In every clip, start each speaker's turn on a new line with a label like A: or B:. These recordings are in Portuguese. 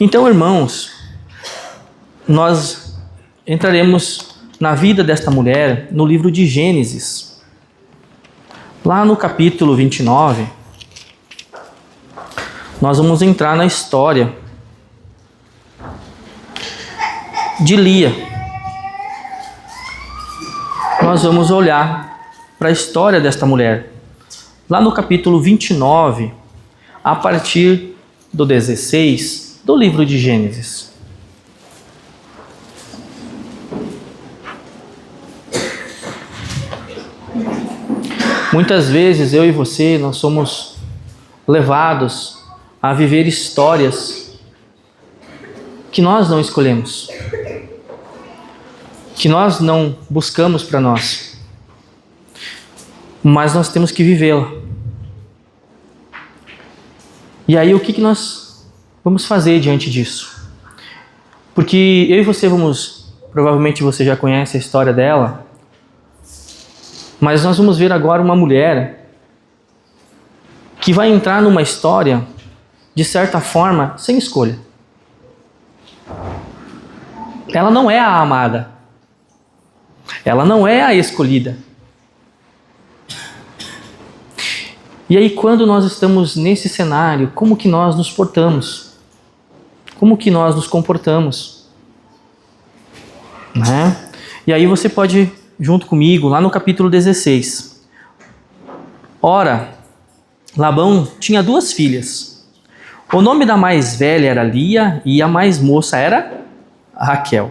A: Então, irmãos, nós entraremos na vida desta mulher no livro de Gênesis. Lá no capítulo 29, nós vamos entrar na história de Lia. Nós vamos olhar para a história desta mulher. Lá no capítulo 29, a partir do 16 do livro de Gênesis. Muitas vezes eu e você, nós somos levados a viver histórias que nós não escolhemos, que nós não buscamos para nós, mas nós temos que vivê-la. E aí o que nós vamos fazer diante disso? Porque eu e você provavelmente você já conhece a história dela, mas nós vamos ver agora uma mulher que vai entrar numa história, de certa forma, sem escolha. Ela não é a amada. Ela não é a escolhida. E aí, quando nós estamos nesse cenário, como que nós nos portamos? Como que nós nos comportamos? Né? E aí você pode, junto comigo, lá no capítulo 16. Ora, Labão tinha 2 filhas. O nome da mais velha era Lia e a mais moça era Raquel.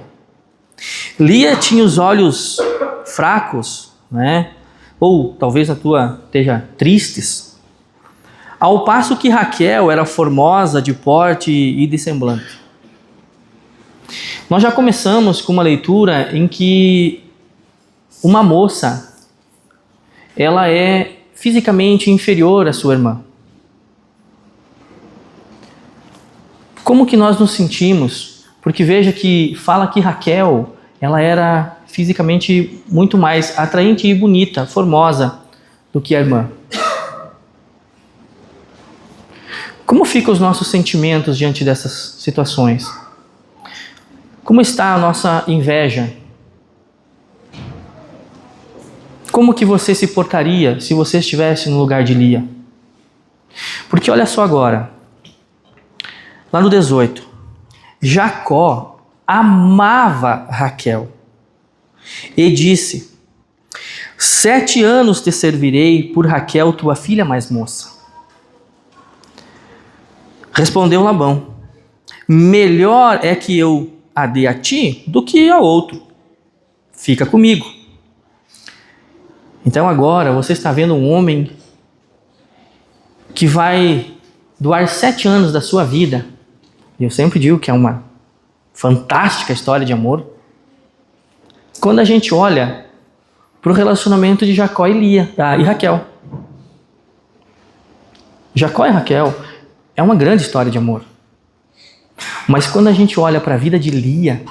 A: Lia tinha os olhos fracos, né? Ou talvez a tua esteja tristes, ao passo que Raquel era formosa de porte e de semblante. Nós já começamos com uma leitura em que uma moça, ela é fisicamente inferior à sua irmã. Como que nós nos sentimos? Porque veja que fala que Raquel, ela era fisicamente muito mais atraente e bonita, formosa do que a irmã. Como ficam os nossos sentimentos diante dessas situações? Como está a nossa inveja? Como que você se portaria se você estivesse no lugar de Lia? Porque olha só agora, lá no 18, Jacó amava Raquel e disse: 7 anos te servirei por Raquel, tua filha mais moça. Respondeu Labão: melhor é que eu a dê a ti do que a outro. Fica comigo. Então agora você está vendo um homem que vai doar 7 anos da sua vida. E eu sempre digo que é uma fantástica história de amor. Quando a gente olha para o relacionamento de Jacó e Raquel. Jacó e Raquel é uma grande história de amor. Mas quando a gente olha para a vida de Lia,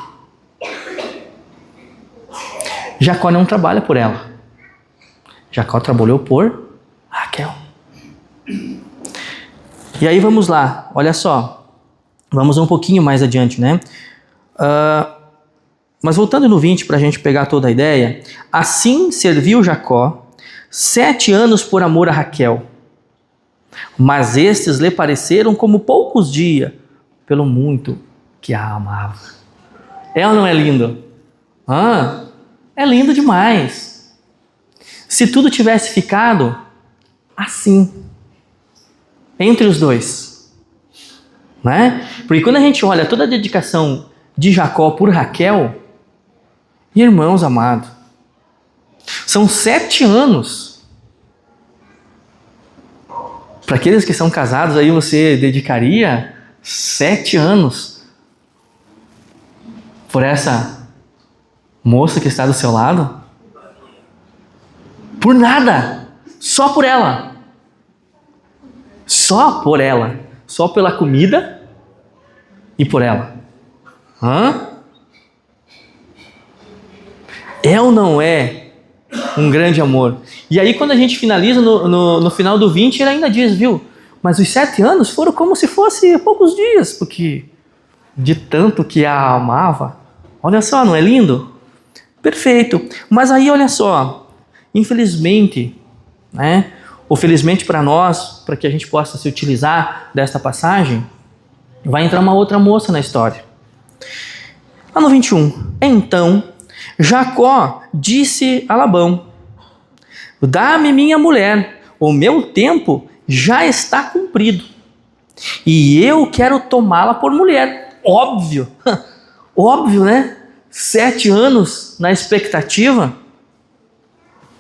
A: Jacó não trabalha por ela. Jacó trabalhou por Raquel. E aí vamos lá, olha só. Vamos um pouquinho mais adiante, né? Mas voltando no 20 para a gente pegar toda a ideia. Assim serviu Jacó 7 anos por amor a Raquel. Mas estes lhe pareceram como poucos dias, pelo muito que a amava. É ou não é lindo? É lindo demais. Se tudo tivesse ficado assim, entre os dois, né? Porque quando a gente olha toda a dedicação de Jacó por Raquel, irmãos amados, são 7 anos. Para aqueles que são casados, aí você dedicaria 7 anos por essa moça que está do seu lado? Por nada, só por ela. Só por ela. Só pela comida e por ela. É ou não é um grande amor? E aí quando a gente finaliza no final do 20, ele ainda diz, viu? Mas os 7 anos foram como se fosse poucos dias, porque de tanto que a amava. Olha só, não é lindo? Perfeito. Mas aí, olha só, infelizmente, né? Ou felizmente para nós, para que a gente possa se utilizar desta passagem, vai entrar uma outra moça na história. Lá no 21. Então, Jacó disse a Labão: dá-me minha mulher, o meu tempo já está cumprido, e eu quero tomá-la por mulher. Óbvio, óbvio, né? 7 anos na expectativa,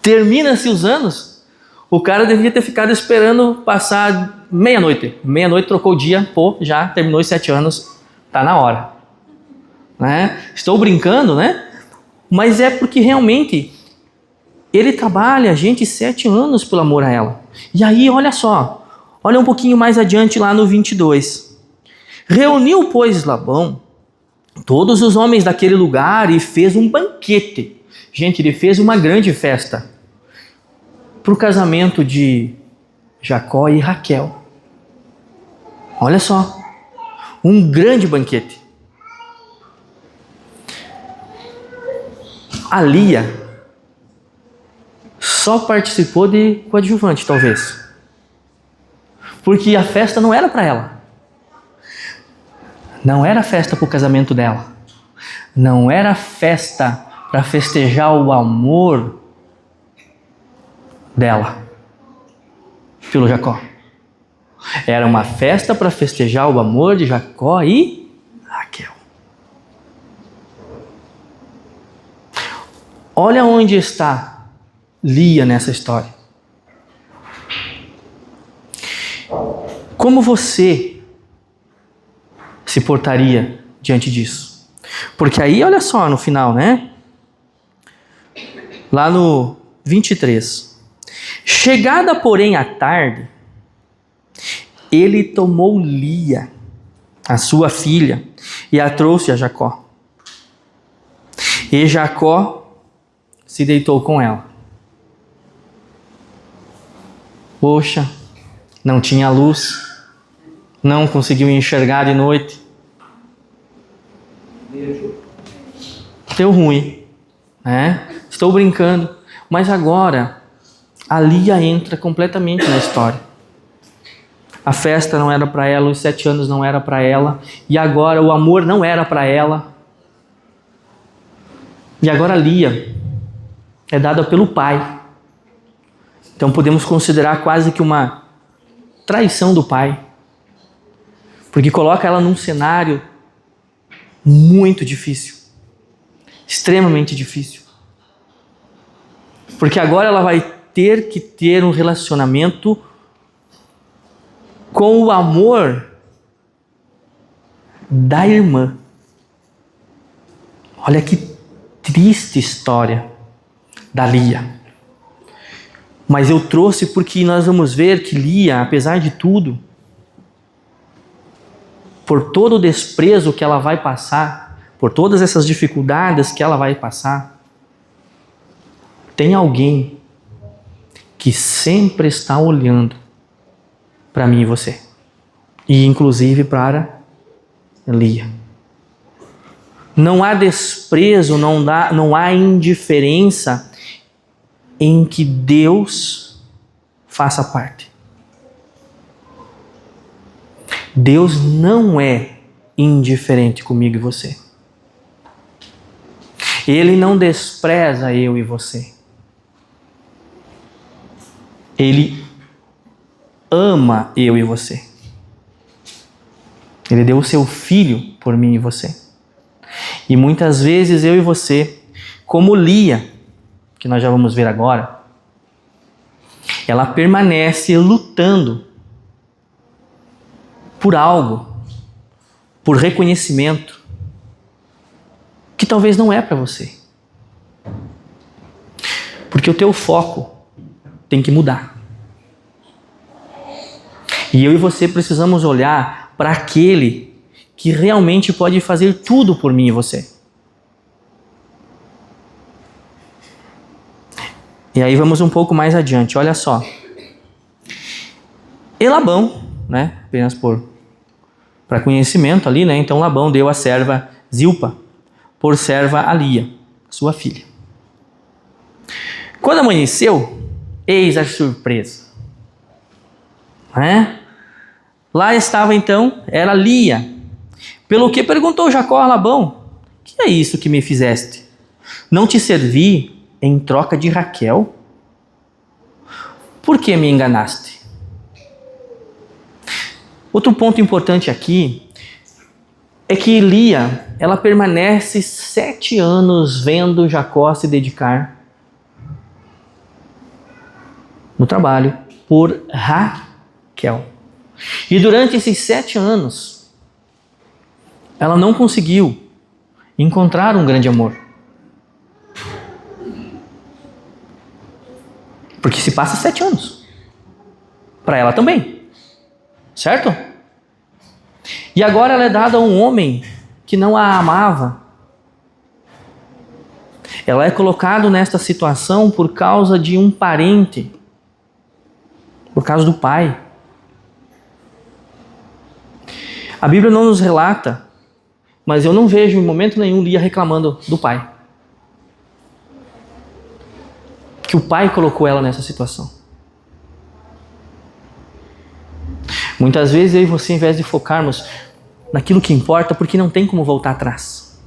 A: termina-se os anos, o cara devia ter ficado esperando passar meia-noite. Meia-noite trocou o dia, pô, já terminou os 7 anos, tá na hora. Né? Estou brincando, né? Mas é porque realmente ele trabalha, gente, 7 anos pelo amor a ela. E aí, olha só, olha um pouquinho mais adiante lá no 22. Reuniu, pois, Labão todos os homens daquele lugar e fez um banquete. Gente, ele fez uma grande festa para o casamento de Jacó e Raquel. Olha só, um grande banquete. A Lia só participou de coadjuvante, talvez. Porque a festa não era para ela. Não era festa para o casamento dela. Não era festa para festejar o amor dela pelo Jacó. Era uma festa para festejar o amor de Jacó e Raquel. Olha onde está Lia nessa história. Como você se portaria diante disso? Porque aí, olha só, no final, né? Lá no 23. Chegada, porém, a tarde, ele tomou Lia, a sua filha, e a trouxe a Jacó. E Jacó se deitou com ela. Poxa, não tinha luz, não conseguiu enxergar de noite. Deu ruim, né? Estou brincando, mas agora a Lia entra completamente na história. A festa não era para ela, os 7 anos não era para ela, e agora o amor não era para ela. E agora a Lia é dada pelo pai. Então podemos considerar quase que uma traição do pai, porque coloca ela num cenário muito difícil, extremamente difícil, porque agora ela vai ter que ter um relacionamento com o amor da irmã. Olha que triste história da Lia. Mas eu trouxe porque nós vamos ver que Lia, apesar de tudo, por todo o desprezo que ela vai passar, por todas essas dificuldades que ela vai passar, tem alguém que sempre está olhando para mim e você. E inclusive para Lia. Não há desprezo, não há indiferença em que Deus faça parte. Deus não é indiferente comigo e você. Ele não despreza eu e você. Ele ama eu e você. Ele deu o seu filho por mim e você. E muitas vezes eu e você, como Lia, que nós já vamos ver agora, ela permanece lutando por algo, por reconhecimento, que talvez não é para você. Porque o teu foco tem que mudar. E eu e você precisamos olhar para aquele que realmente pode fazer tudo por mim e você. E aí vamos um pouco mais adiante, olha só. E Labão, né, apenas por para conhecimento ali, né? Então Labão deu a serva Zilpa por serva a Lia, sua filha. Quando amanheceu, eis a surpresa. Lá estava então, era Lia. Pelo que perguntou Jacó a Labão: que é isso que me fizeste? Não te servi em troca de Raquel? Por que me enganaste? Outro ponto importante aqui é que Lia, ela permanece 7 anos vendo Jacó se dedicar no trabalho por Raquel. E durante esses 7 anos, ela não conseguiu encontrar um grande amor. Porque se passa 7 anos. Para ela também. Certo? E agora ela é dada a um homem que não a amava. Ela é colocada nesta situação por causa de um parente. Por causa do pai. A Bíblia não nos relata, mas eu não vejo em momento nenhum Lia reclamando do pai. Que o pai colocou ela nessa situação. Muitas vezes eu e você, ao invés de focarmos naquilo que importa, porque não tem como voltar atrás.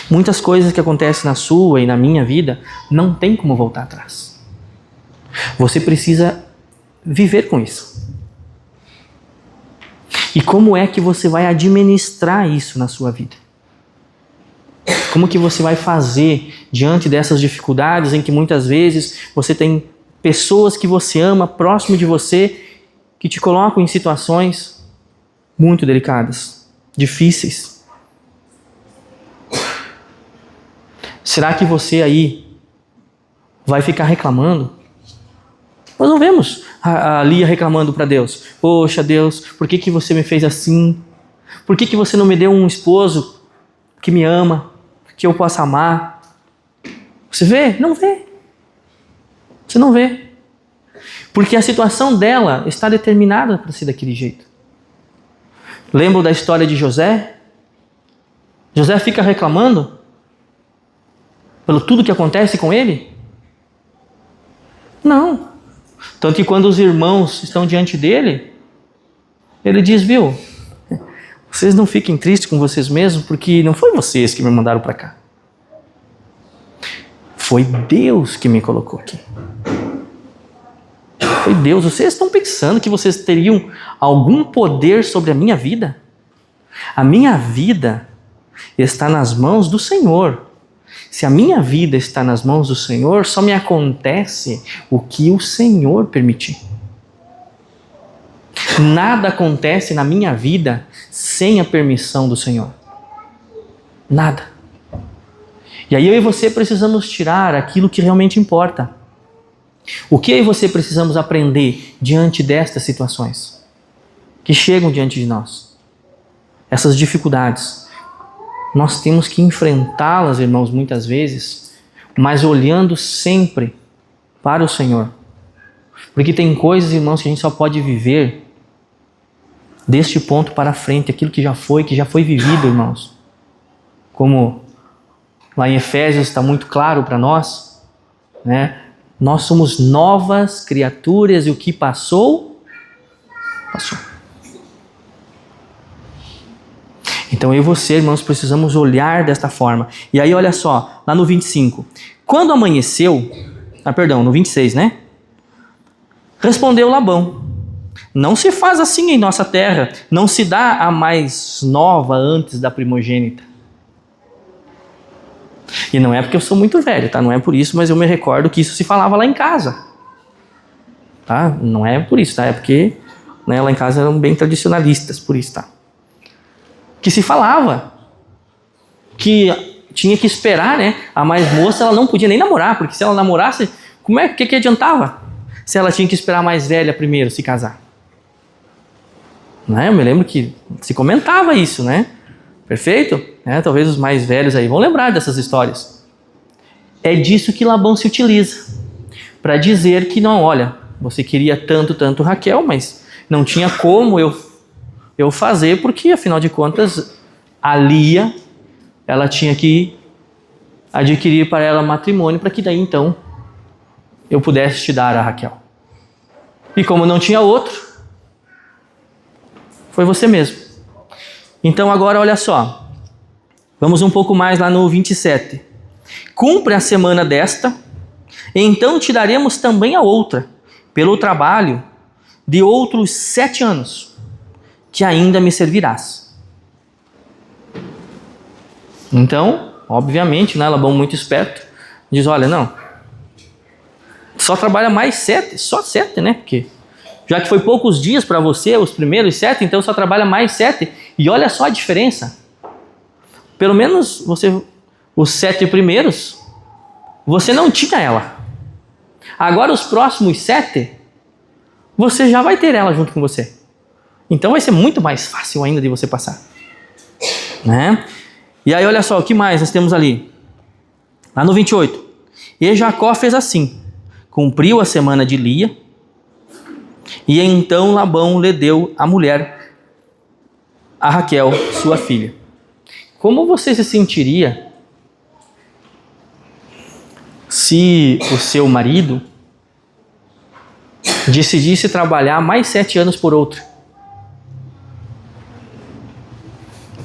A: Muitas coisas que acontecem na sua e na minha vida, não tem como voltar atrás. Você precisa viver com isso. E como é que você vai administrar isso na sua vida? Como que você vai fazer diante dessas dificuldades em que muitas vezes você tem pessoas que você ama próximo de você que te colocam em situações muito delicadas, difíceis? Será que você aí vai ficar reclamando? Nós não vemos a Lia reclamando para Deus. Poxa Deus, por que você me fez assim? Por que você não me deu um esposo que me ama, que eu possa amar? Você vê? Não vê. Você não vê. Porque a situação dela está determinada para ser daquele jeito. Lembram da história de José? José fica reclamando pelo tudo que acontece com ele? Não. Tanto que quando os irmãos estão diante dele, ele diz, viu, vocês não fiquem tristes com vocês mesmos, porque não foi vocês que me mandaram para cá. Foi Deus que me colocou aqui. Foi Deus. Vocês estão pensando que vocês teriam algum poder sobre a minha vida? A minha vida está nas mãos do Senhor. Se a minha vida está nas mãos do Senhor, só me acontece o que o Senhor permitir. Nada acontece na minha vida sem a permissão do Senhor. Nada. E aí eu e você precisamos tirar aquilo que realmente importa. O que eu e você precisamos aprender diante destas situações que chegam diante de nós? Essas dificuldades. Nós temos que enfrentá-las, irmãos, muitas vezes, mas olhando sempre para o Senhor. Porque tem coisas, irmãos, que a gente só pode viver deste ponto para frente, aquilo que já foi vivido, irmãos. Como lá em Efésios está muito claro para nós, né? Nós somos novas criaturas e o que passou, passou. Então eu e você, irmãos, precisamos olhar desta forma. E aí olha só, lá no 25. Quando amanheceu, no 26, né? Respondeu Labão: não se faz assim em nossa terra, não se dá a mais nova antes da primogênita. E não é porque eu sou muito velho, tá? Não é por isso, mas eu me recordo que isso se falava lá em casa. Tá? Não é por isso, tá? É porque, né, lá em casa eram bem tradicionalistas, por isso, tá? Que se falava que tinha que esperar, né? A mais moça, ela não podia nem namorar, porque se ela namorasse, que adiantava? Se ela tinha que esperar a mais velha primeiro se casar. Né? Eu me lembro que se comentava isso, né? Perfeito? Talvez os mais velhos aí vão lembrar dessas histórias. É disso que Labão se utiliza. Para dizer que não, olha, você queria tanto Raquel, mas não tinha como eu eu fazer, porque afinal de contas a Lia, ela tinha que adquirir para ela matrimônio, para que daí então eu pudesse te dar a Raquel. E como não tinha outro, foi você mesmo. Então agora olha só, vamos um pouco mais lá no 27. Cumpre a semana desta, então te daremos também a outra, pelo trabalho de outros 7 anos, que ainda me servirás. Então, obviamente, né, Labão muito esperto, diz, olha, não, só trabalha mais 7, só 7, né, porque já que foi poucos dias para você, os primeiros 7, então só trabalha mais 7, e olha só a diferença, pelo menos você, os 7 primeiros, você não tinha ela, agora os próximos 7, você já vai ter ela junto com você, então vai ser muito mais fácil ainda de você passar, né? E aí olha só, o que mais nós temos ali? Lá no 28. E Jacó fez assim, cumpriu a semana de Lia, e então Labão lhe deu a mulher, a Raquel, sua filha. Como você se sentiria se o seu marido decidisse trabalhar mais 7 anos por outro?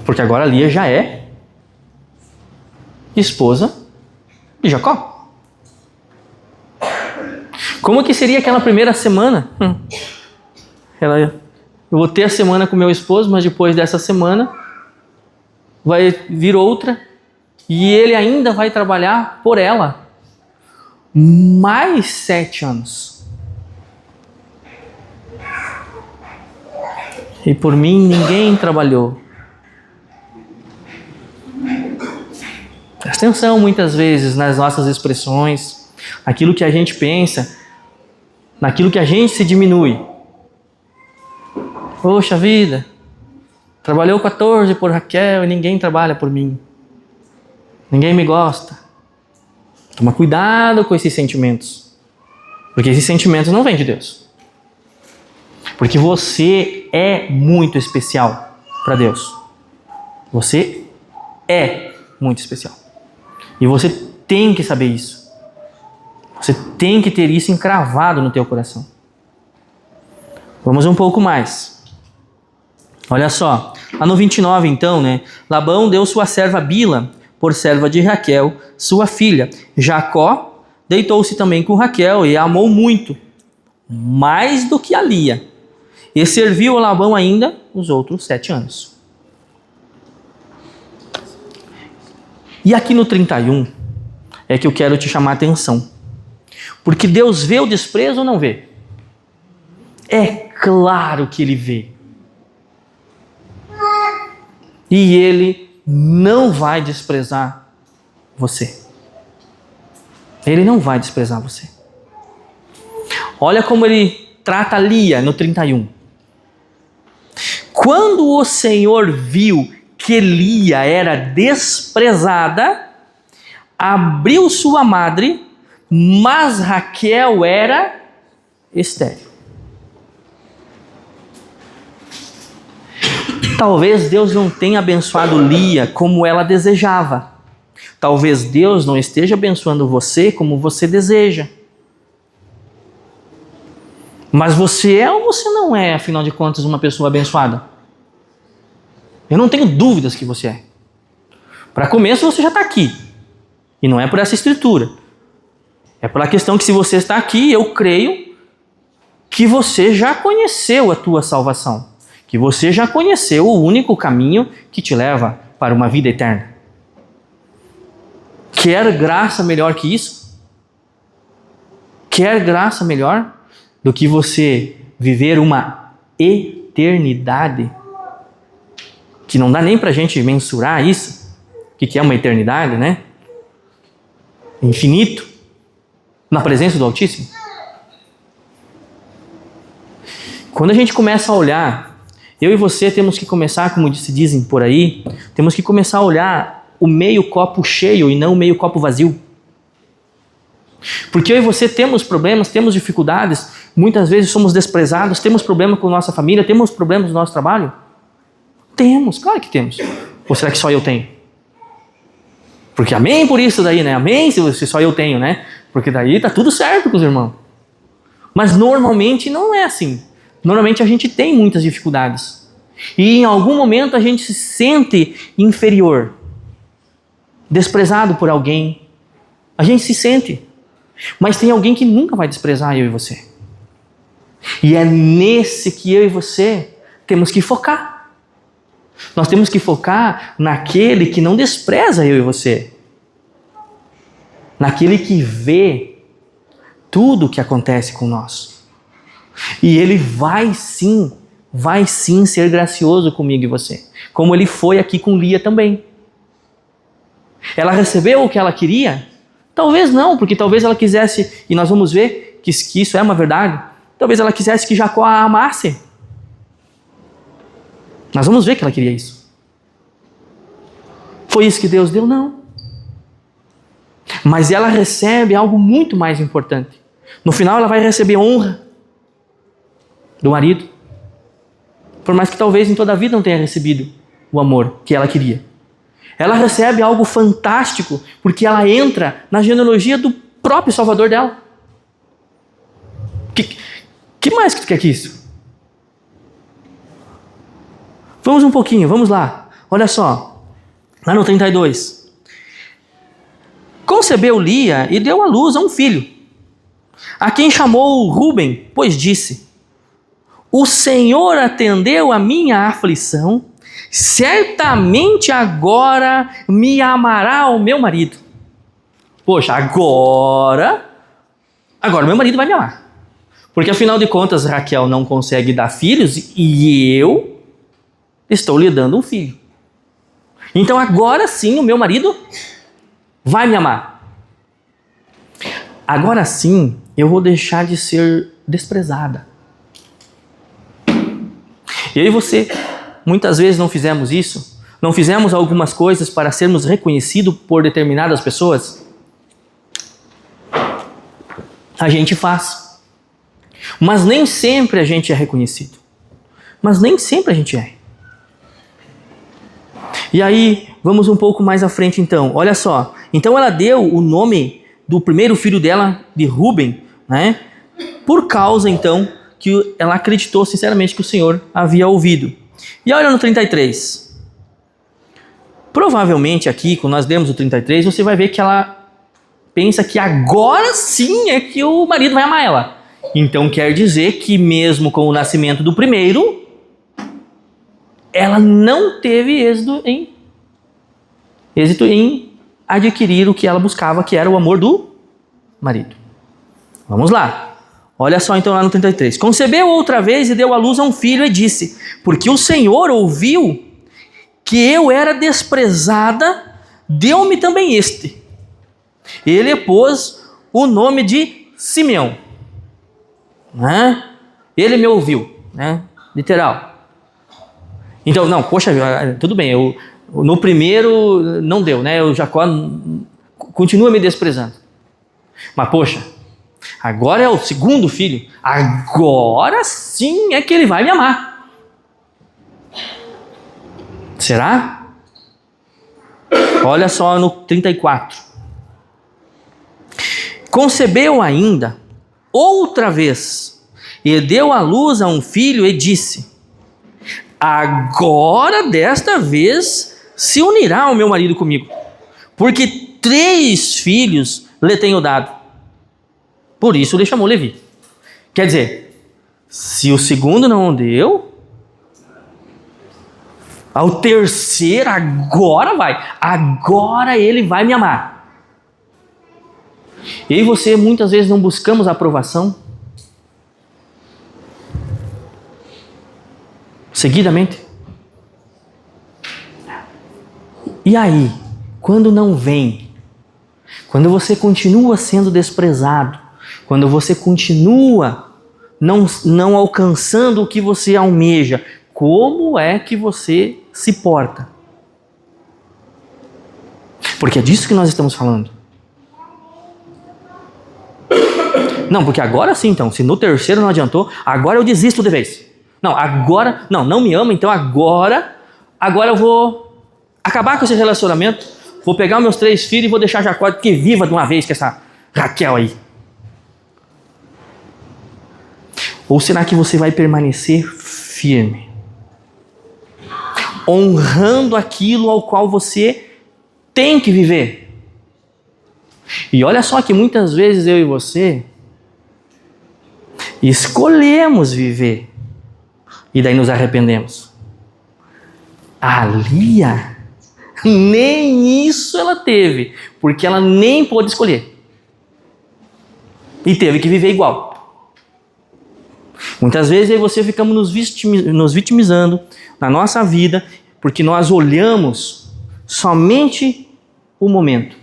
A: Porque agora Lia já é esposa de Jacó. Como que seria aquela primeira semana? Eu vou ter a semana com meu esposo, mas depois dessa semana vai vir outra e ele ainda vai trabalhar por ela mais 7 anos. E por mim ninguém trabalhou. Presta atenção muitas vezes nas nossas expressões, naquilo que a gente pensa, naquilo que a gente se diminui. Poxa vida, trabalhou 14 por Raquel e ninguém trabalha por mim. Ninguém me gosta. Toma cuidado com esses sentimentos, porque esses sentimentos não vêm de Deus. Porque você é muito especial para Deus. Você é muito especial. E você tem que saber isso. Você tem que ter isso encravado no teu coração. Vamos um pouco mais. Olha só. Lá no 29 então, né? Labão deu sua serva Bila por serva de Raquel, sua filha. Jacó deitou-se também com Raquel e a amou muito, mais do que a Lia. E serviu a Labão ainda os outros 7 anos. E aqui no 31 é que eu quero te chamar a atenção. Porque Deus vê o desprezo ou não vê? É claro que Ele vê. E Ele não vai desprezar você. Ele não vai desprezar você. Olha como Ele trata Lia no 31. Quando o Senhor viu que Lia era desprezada, abriu sua madre, mas Raquel era estéril. Talvez Deus não tenha abençoado Lia como ela desejava. Talvez Deus não esteja abençoando você como você deseja. Mas você é ou você não é, afinal de contas, uma pessoa abençoada? Eu não tenho dúvidas que você é. Para começo, você já está aqui. E não é por essa escritura. É pela questão que se você está aqui, eu creio que você já conheceu a tua salvação. Que você já conheceu o único caminho que te leva para uma vida eterna. Quer graça melhor que isso? Quer graça melhor do que você viver uma eternidade? Que não dá nem para a gente mensurar isso. O que é uma eternidade, né? Infinito. Na presença do Altíssimo. Quando a gente começa a olhar, eu e você temos que começar, como se dizem por aí, temos que começar a olhar o meio copo cheio e não o meio copo vazio. Porque eu e você temos problemas, temos dificuldades, muitas vezes somos desprezados, temos problema com nossa família, temos problemas no nosso trabalho. Temos, claro que temos. Ou será que só eu tenho? Porque amém por isso daí, né? Amém se só eu tenho, né? Porque daí tá tudo certo com os irmãos. Mas normalmente não é assim. Normalmente a gente tem muitas dificuldades. E em algum momento a gente se sente inferior, desprezado por alguém. A gente se sente. Mas tem alguém que nunca vai desprezar eu e você. E é nesse que eu e você temos que focar. Nós temos que focar naquele que não despreza eu e você. Naquele que vê tudo o que acontece com nós. E ele vai sim ser gracioso comigo e você. Como ele foi aqui com Lia também. Ela recebeu o que ela queria? Talvez não, porque talvez ela quisesse, e nós vamos ver que isso é uma verdade, talvez ela quisesse que Jacó a amasse. Nós vamos ver que ela queria isso. Foi isso que Deus deu? Não. Mas ela recebe algo muito mais importante. No final ela vai receber honra do marido. Por mais que talvez em toda a vida não tenha recebido o amor que ela queria. Ela recebe algo fantástico, porque ela entra na genealogia do próprio Salvador dela. Que mais que tu quer que isso? Vamos um pouquinho, vamos lá. Olha só, lá no 32. Concebeu Lia e deu à luz a um filho, a quem chamou Ruben, pois disse: o Senhor atendeu a minha aflição, certamente agora me amará o meu marido. Poxa, agora meu marido vai me amar. Porque afinal de contas Raquel não consegue dar filhos e eu estou lhe dando um filho. Então agora sim o meu marido vai me amar. Agora sim eu vou deixar de ser desprezada. Eu e você, muitas vezes não fizemos isso? Não fizemos algumas coisas para sermos reconhecidos por determinadas pessoas? A gente faz. Mas nem sempre a gente é reconhecido. Mas nem sempre a gente é. E aí, vamos um pouco mais à frente então. Olha só. Então ela deu o nome do primeiro filho dela de Ruben, né? Por causa então que ela acreditou sinceramente que o Senhor havia ouvido. E olha no 33. Provavelmente aqui, quando nós lemos o 33, você vai ver que ela pensa que agora sim é que o marido vai amar ela. Então quer dizer que mesmo com o nascimento do primeiro, ela não teve êxito em adquirir o que ela buscava, que era o amor do marido. Vamos lá. Olha só então lá no 33. Concebeu outra vez e deu à luz a um filho e disse: porque o Senhor ouviu que eu era desprezada, deu-me também este. Ele pôs o nome de Simeão. Né? Ele me ouviu, né? Literal. Então, não, poxa, tudo bem, no primeiro não deu, né? O Jacó continua me desprezando. Mas, poxa, agora é o segundo filho, agora sim é que ele vai me amar. Será? Olha só no 34. Concebeu ainda outra vez e deu à luz a um filho e disse: agora desta vez se unirá o meu marido comigo, porque 3 filhos lhe tenho dado. Por isso lhe chamou Levi. Quer dizer, se o segundo não deu, ao terceiro agora vai. Agora ele vai me amar. Eu e você muitas vezes não buscamos a aprovação seguidamente. E aí, quando não vem, quando você continua sendo desprezado, quando você continua não alcançando o que você almeja, como é que você se porta? Porque é disso que nós estamos falando. Não, porque agora sim, então, se no terceiro não adiantou, agora eu desisto de vez. Não, agora, não me ama, então agora agora eu vou acabar com esse relacionamento, vou pegar meus 3 filhos e vou deixar Jacó que viva de uma vez com essa Raquel aí. Ou será que você vai permanecer firme, honrando aquilo ao qual você tem que viver? E olha só que muitas vezes eu e você escolhemos viver e daí nos arrependemos. A Lia, nem isso ela teve, porque ela nem pôde escolher. E teve que viver igual. Muitas vezes eu e você ficamos nos vitimizando na nossa vida, porque nós olhamos somente o momento.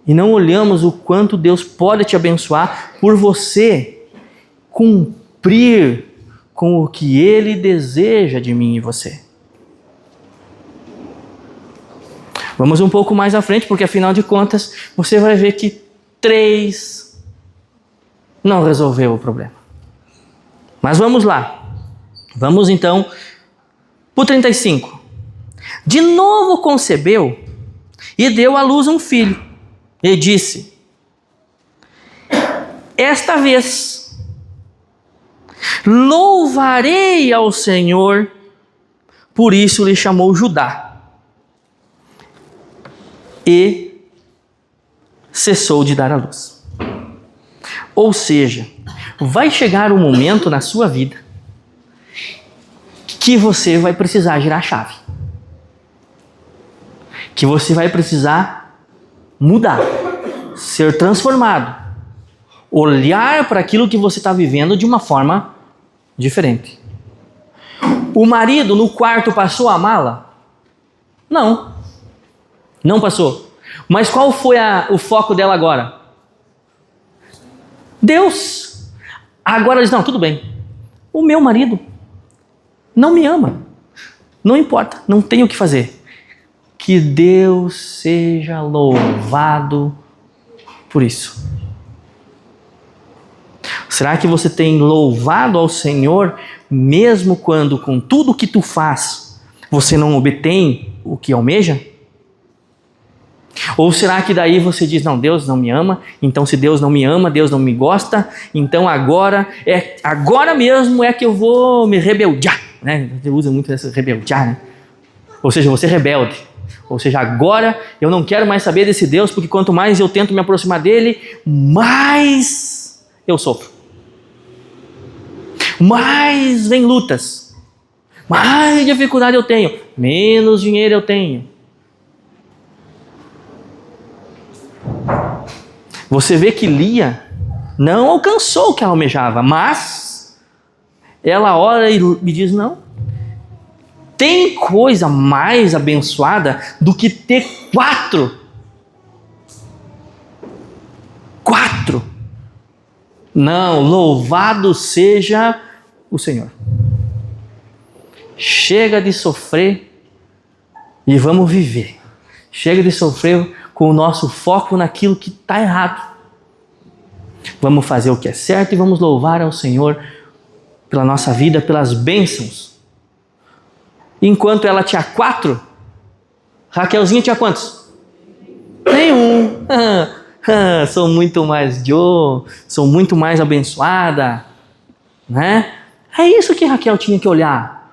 A: E não olhamos o quanto Deus pode te abençoar por você cumprir com o que Ele deseja de mim e você. Vamos um pouco mais à frente, porque afinal de contas, você vai ver que 3 não resolveu o problema. Mas vamos lá. Vamos então para o 35. De novo concebeu e deu à luz um filho. E disse: esta vez louvarei ao Senhor, por isso lhe chamou Judá. E cessou de dar à luz. Ou seja, vai chegar um momento na sua vida que você vai precisar girar a chave. Que você vai precisar mudar, ser transformado, olhar para aquilo que você está vivendo de uma forma diferente. O marido no quarto passou a mala? Não, não passou. Mas qual foi o foco dela agora? Deus. Agora ela diz: não, tudo bem, o meu marido não me ama, não importa, não tenho o que fazer. Que Deus seja louvado por isso. Será que você tem louvado ao Senhor, mesmo quando com tudo que tu faz, você não obtém o que almeja? Ou será que daí você diz: não, Deus não me ama, então se Deus não me ama, Deus não me gosta, então agora mesmo é que eu vou me rebeldear, né? Você usa muito essa rebeldear, né? Ou seja, você rebelde. Ou seja, agora eu não quero mais saber desse Deus, porque quanto mais eu tento me aproximar dele, mais eu sofro. Mais vem lutas. Mais dificuldade eu tenho. Menos dinheiro eu tenho. Você vê que Lia não alcançou o que ela almejava, mas ela ora e me diz: não. Tem coisa mais abençoada do que ter 4. 4. Não, louvado seja o Senhor. Chega de sofrer e vamos viver. Chega de sofrer com o nosso foco naquilo que está errado. Vamos fazer o que é certo e vamos louvar ao Senhor pela nossa vida, pelas bênçãos. Enquanto ela tinha 4, Raquelzinha tinha quantos? Nenhum. Sou muito mais Joe, sou muito mais abençoada, né? É isso que Raquel tinha que olhar.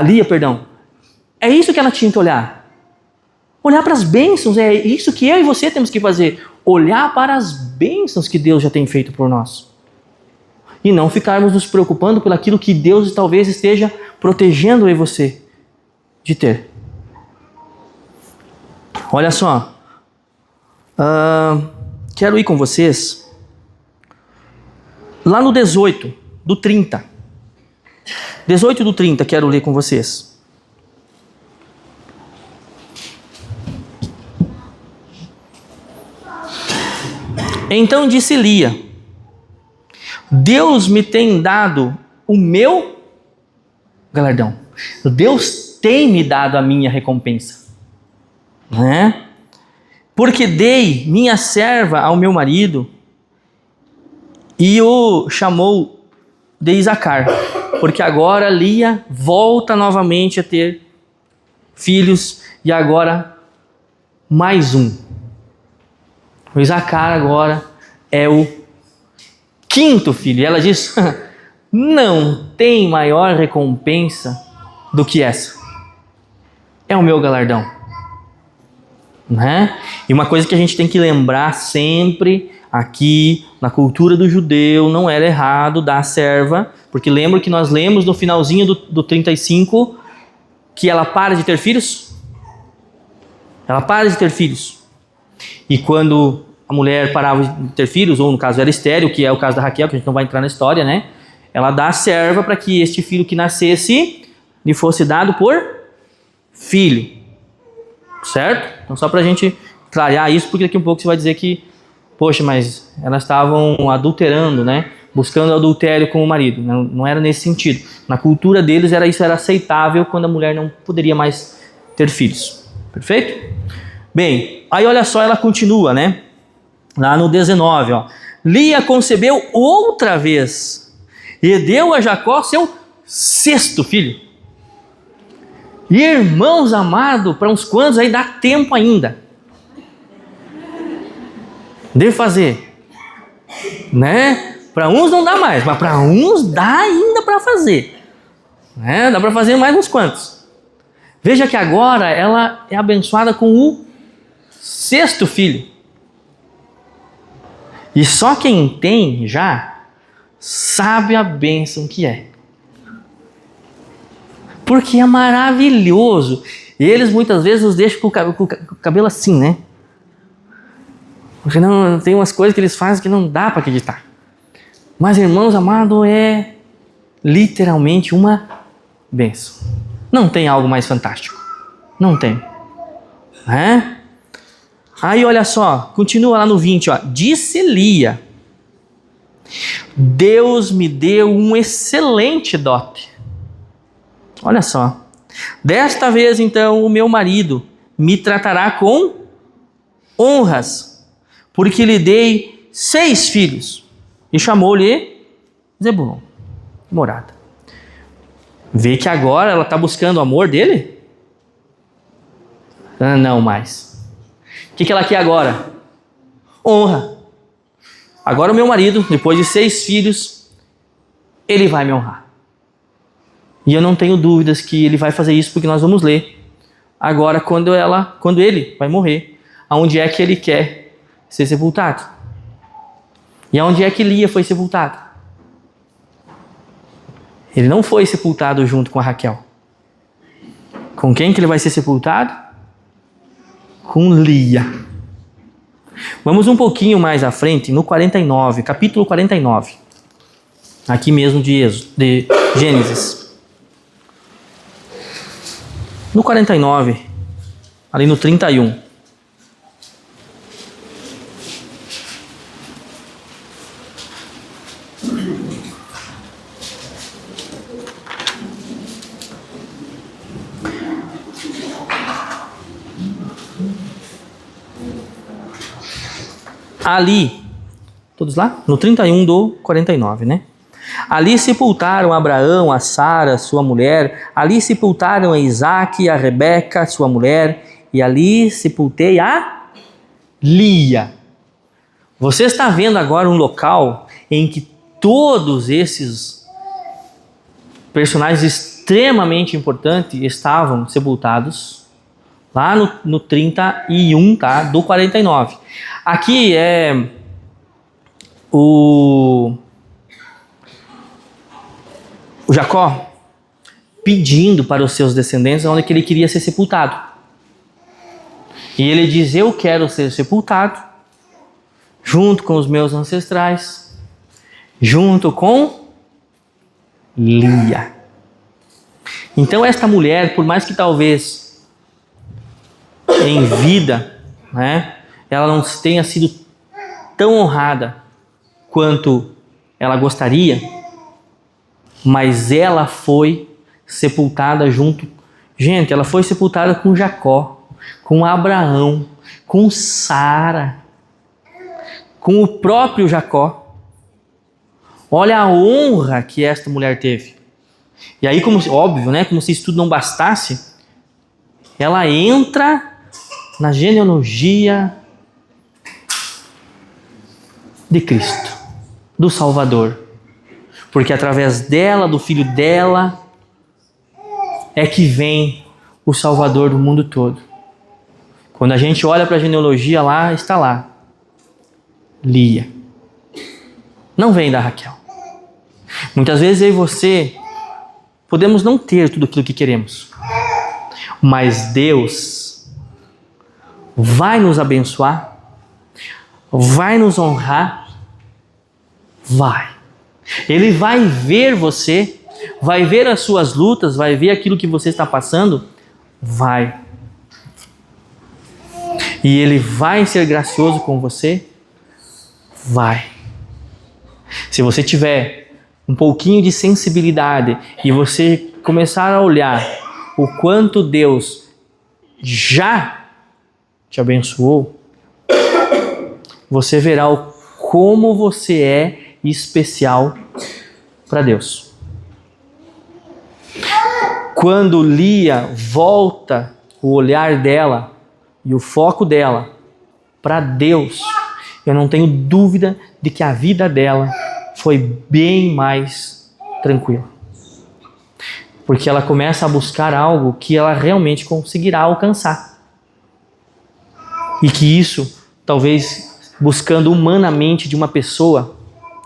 A: Lia, perdão. É isso que ela tinha que olhar. Olhar para as bênçãos, é isso que eu e você temos que fazer. Olhar para as bênçãos que Deus já tem feito por nós. E não ficarmos nos preocupando por aquilo que Deus talvez esteja protegendo eu e você de ter. Olha só. Quero ir com vocês lá no 18 do 30. 18 do 30, quero ler com vocês. Então disse Lia: Deus me tem dado o meu galardão. Deus tem me dado a minha recompensa, né? Porque dei minha serva ao meu marido e o chamou de Isacar. porque agora Lia volta novamente a ter filhos e agora mais um. O Isacar agora é o quinto filho. E ela diz, não tem maior recompensa do que essa. É o meu galardão. Né? E uma coisa que a gente tem que lembrar sempre aqui na cultura do judeu, não era errado dar serva, porque lembra que nós lemos no finalzinho do 35 que ela para de ter filhos? Ela para de ter filhos. E quando a mulher parava de ter filhos, ou no caso era estéril, que é o caso da Raquel, que a gente não vai entrar na história, né? Ela dá serva para que este filho que nascesse lhe fosse dado por filho. Certo? Então só para a gente clarear isso, porque daqui a um pouco você vai dizer que, poxa, mas elas estavam adulterando, né? Buscando adultério com o marido. Não era nesse sentido. Na cultura deles isso era aceitável quando a mulher não poderia mais ter filhos. Perfeito? Bem, aí olha só, ela continua, né? Lá no 19, ó. Lia concebeu outra vez e deu a Jacó seu sexto filho. Irmãos amados, para uns quantos aí dá tempo ainda de fazer, né? Para uns não dá mais, mas para uns dá ainda para fazer, né? Dá para fazer mais uns quantos. Veja que agora ela é abençoada com o sexto filho. E só quem tem já sabe a bênção que é. Porque é maravilhoso. E eles muitas vezes nos deixam com o cabelo assim, né? Porque não, tem umas coisas que eles fazem que não dá para acreditar. Mas, irmãos amados, é literalmente uma bênção. Não tem algo mais fantástico. Não tem. É? Aí olha só, continua lá no 20, ó. Disse Lia: Deus me deu um excelente dote. Olha só. Desta vez, então, o meu marido me tratará com honras, porque lhe dei 6 filhos. E chamou-lhe Zebulon, morada. Vê que agora ela está buscando o amor dele? Ah, não mais. O que ela quer agora? Honra. Agora o meu marido, depois de 6 filhos, ele vai me honrar. E eu não tenho dúvidas que ele vai fazer isso, porque nós vamos ler agora quando ele vai morrer, aonde é que ele quer ser sepultado. E aonde é que Lia foi sepultado? Ele não foi sepultado junto com a Raquel. Com quem que ele vai ser sepultado? Com Lia. Vamos um pouquinho mais à frente, no 49, capítulo 49. Aqui mesmo de Gênesis. No 49, ali no 31. Ali, todos lá? No 31 do 49, né? Ali sepultaram Abraão, a Sara, sua mulher. Ali sepultaram a Isaque, a Rebeca, sua mulher. E ali sepultei a Lia. Você está vendo agora um local em que todos esses personagens extremamente importantes estavam sepultados. Lá no 31, tá? Do 49. Aqui é o Jacó pedindo para os seus descendentes onde que ele queria ser sepultado. E ele diz: eu quero ser sepultado junto com os meus ancestrais, junto com Lia. Então esta mulher, por mais que talvez em vida, né, ela não tenha sido tão honrada quanto ela gostaria, mas ela foi sepultada junto. Gente, ela foi sepultada com Jacó, com Abraão, com Sara, com o próprio Jacó. Olha a honra que esta mulher teve. E aí, como óbvio, né, como se isso tudo não bastasse, ela entra na genealogia de Cristo, do Salvador. Porque através dela, do filho dela, é que vem o Salvador do mundo todo. Quando a gente olha para a genealogia lá, está lá, Lia. Não vem da Raquel. Muitas vezes eu e você podemos não ter tudo aquilo que queremos, mas Deus vai nos abençoar, vai nos honrar, vai. Ele vai ver você, vai ver as suas lutas, vai ver aquilo que você está passando, vai. E Ele vai ser gracioso com você, vai. Se você tiver um pouquinho de sensibilidade e você começar a olhar o quanto Deus já te abençoou, você verá como você é especial para Deus. Quando Lia volta o olhar dela e o foco dela para Deus, eu não tenho dúvida de que a vida dela foi bem mais tranquila. Porque ela começa a buscar algo que ela realmente conseguirá alcançar. E que isso, talvez buscando humanamente de uma pessoa,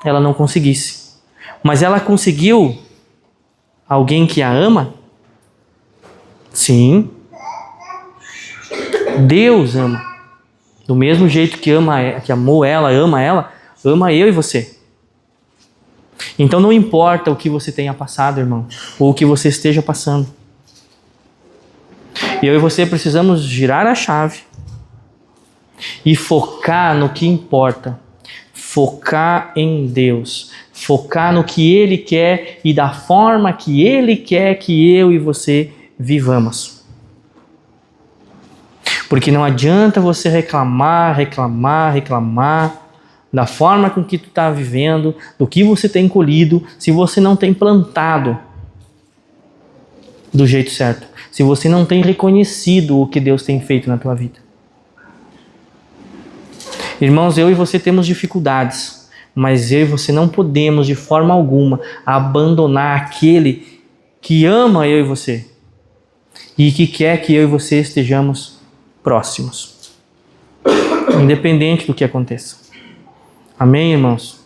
A: ela não conseguisse. Mas ela conseguiu alguém que a ama? Sim. Deus ama. Do mesmo jeito que amou ela, ama eu e você. Então não importa o que você tenha passado, irmão, ou o que você esteja passando. Eu e você precisamos girar a chave e focar no que importa. Focar em Deus. Focar no que Ele quer e da forma que Ele quer que eu e você vivamos. Porque não adianta você reclamar da forma com que tu está vivendo, do que você tem colhido, se você não tem plantado do jeito certo. Se você não tem reconhecido o que Deus tem feito na tua vida. Irmãos, eu e você temos dificuldades, mas eu e você não podemos de forma alguma abandonar aquele que ama eu e você e que quer que eu e você estejamos próximos, independente do que aconteça. Amém, irmãos?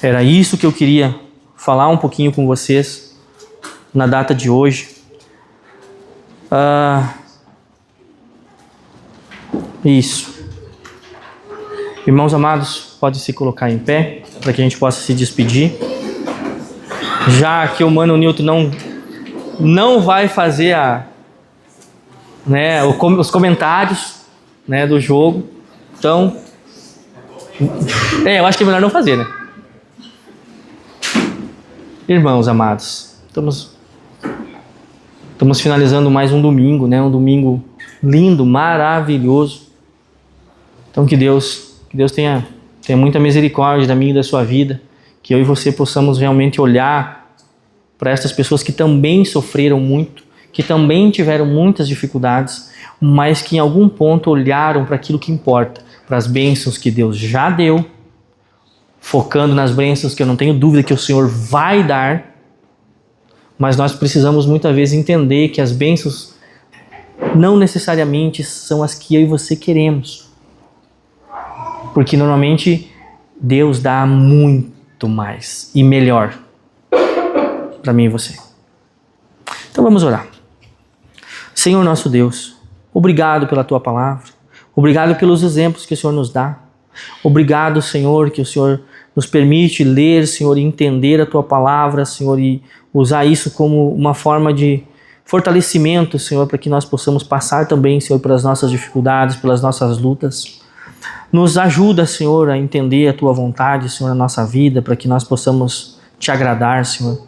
A: Era isso que eu queria falar um pouquinho com vocês na data de hoje. Isso. Irmãos amados, pode se colocar em pé para que a gente possa se despedir. Já que o Mano Newton não vai fazer os comentários, né, do jogo, então eu acho que é melhor não fazer, né? Irmãos amados, estamos finalizando mais um domingo, né? Um domingo lindo, maravilhoso. Então que Deus tenha muita misericórdia da minha e da sua vida, que eu e você possamos realmente olhar para essas pessoas que também sofreram muito, que também tiveram muitas dificuldades, mas que em algum ponto olharam para aquilo que importa, para as bênçãos que Deus já deu, focando nas bênçãos que eu não tenho dúvida que o Senhor vai dar, mas nós precisamos muitas vezes entender que as bênçãos não necessariamente são as que eu e você queremos. Porque normalmente Deus dá muito mais e melhor para mim e você. Então vamos orar. Senhor nosso Deus, obrigado pela Tua palavra. Obrigado pelos exemplos que o Senhor nos dá. Obrigado, Senhor, que o Senhor nos permite ler, Senhor, e entender a Tua palavra, Senhor, e usar isso como uma forma de fortalecimento, Senhor, para que nós possamos passar também, Senhor, pelas nossas dificuldades, pelas nossas lutas. Nos ajuda, Senhor, a entender a Tua vontade, Senhor, na nossa vida, para que nós possamos Te agradar, Senhor.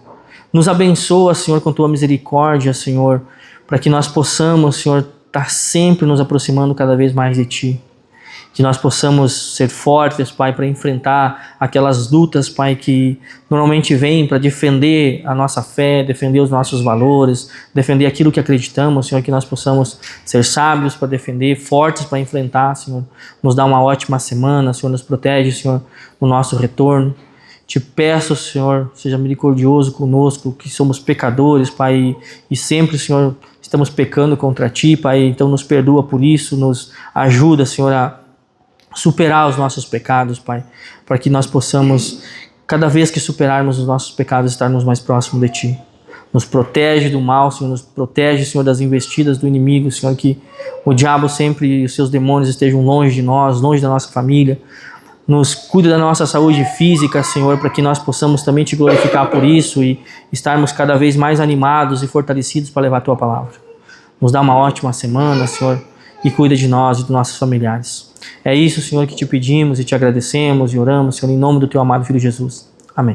A: Nos abençoa, Senhor, com Tua misericórdia, Senhor, para que nós possamos, Senhor, estar sempre nos aproximando cada vez mais de Ti. que nós possamos ser fortes, Pai, para enfrentar aquelas lutas, Pai, que normalmente vêm para defender a nossa fé, defender os nossos valores, defender aquilo que acreditamos, Senhor, que nós possamos ser sábios para defender, fortes para enfrentar, Senhor. Nos dá uma ótima semana, Senhor, nos protege, Senhor, no nosso retorno. Te peço, Senhor, seja misericordioso conosco, que somos pecadores, Pai, e sempre, Senhor, estamos pecando contra Ti, Pai, então nos perdoa por isso, nos ajuda, Senhor, a superar os nossos pecados, Pai, para que nós possamos, cada vez que superarmos os nossos pecados, estarmos mais próximos de Ti. Nos protege do mal, Senhor, nos protege, Senhor, das investidas do inimigo, Senhor, que o diabo sempre e os seus demônios estejam longe de nós, longe da nossa família. Nos cuida da nossa saúde física, Senhor, para que nós possamos também Te glorificar por isso e estarmos cada vez mais animados e fortalecidos para levar a Tua palavra. Nos dá uma ótima semana, Senhor, e cuida de nós e dos nossos familiares. É isso, Senhor, que Te pedimos e Te agradecemos e oramos, Senhor, em nome do Teu amado Filho Jesus. Amém.